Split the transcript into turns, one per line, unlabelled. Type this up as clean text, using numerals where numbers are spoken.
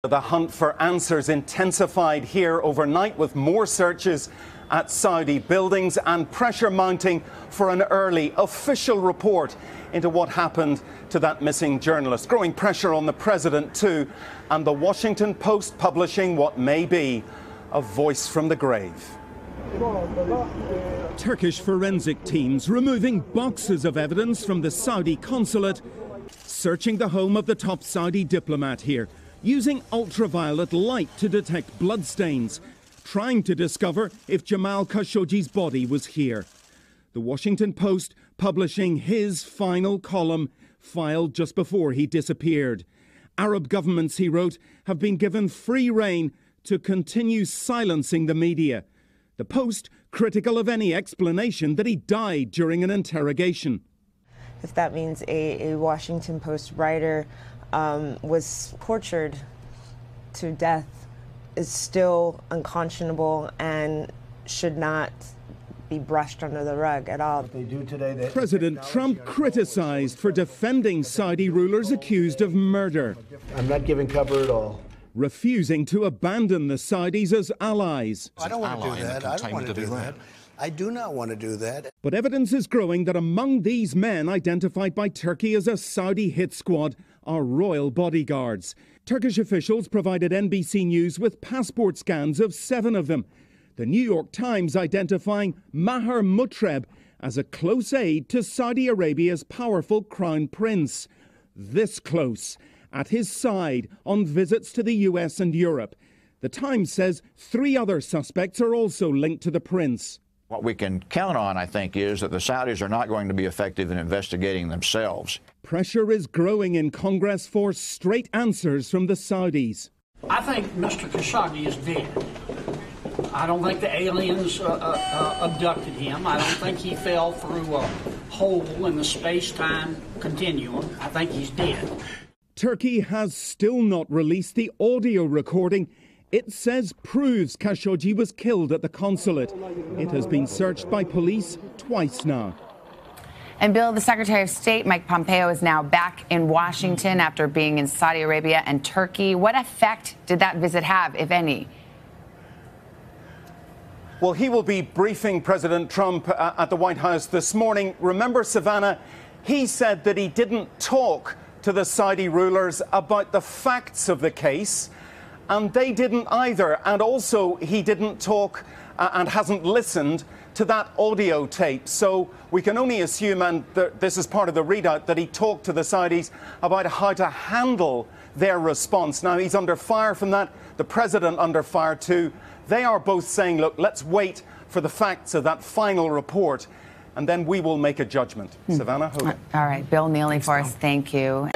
The hunt for answers intensified here overnight with more searches at Saudi buildings and pressure mounting for an early official report into what happened to that missing journalist. Growing pressure on the president too, and the Washington Post publishing what may be a voice from the grave.
Turkish forensic teams removing boxes of evidence from the Saudi consulate, searching the home of the top Saudi diplomat here, using ultraviolet light to detect bloodstains, trying to discover if Jamal Khashoggi's body was here. The Washington Post publishing his final column, filed just before he disappeared. Arab governments, he wrote, have been given free rein to continue silencing the media. The Post critical of any explanation that he died during an interrogation.
If that means a Washington Post writer was tortured to death, is still unconscionable and should not be brushed under the rug at all.
President Trump criticized for defending Saudi rulers accused of murder.
I'm not giving cover at all.
Refusing to abandon the Saudis as allies.
I don't want to do that. I don't want to do that. I do not want to do that.
But evidence is growing that among these men identified by Turkey as a Saudi hit squad are royal bodyguards. Turkish officials provided NBC News with passport scans of 7 of them. The New York Times identifying Maher Mutreb as a close aide to Saudi Arabia's powerful crown prince. This close, at his side on visits to the US and Europe. The Times says 3 other suspects are also linked to the prince.
What we can count on, I think, is that the Saudis are not going to be effective in investigating themselves.
Pressure is growing in Congress for straight answers from the Saudis.
I think Mr. Khashoggi is dead. I don't think the aliens abducted him. I don't think he fell through a hole in the space-time continuum. I think he's dead.
Turkey has still not released the audio recording it says proves Khashoggi was killed at the consulate. It has been searched by police twice now.
And Bill, the Secretary of State, Mike Pompeo, is now back in Washington after being in Saudi Arabia and Turkey. What effect did that visit have, if any?
Well, he will be briefing President Trump at the White House this morning. Remember, Savannah, he said that he didn't talk to the Saudi rulers about the facts of the case, and they didn't either. And also, he didn't talk and hasn't listened to that audio tape. So we can only assume, and this is part of the readout, that he talked to the Saudis about how to handle their response. Now, he's under fire from that, the president under fire too. They are both saying, look, let's wait for the facts of that final report, and then we will make a judgment. Savannah, Hogan.
All right, Bill Neely for us. Thank you.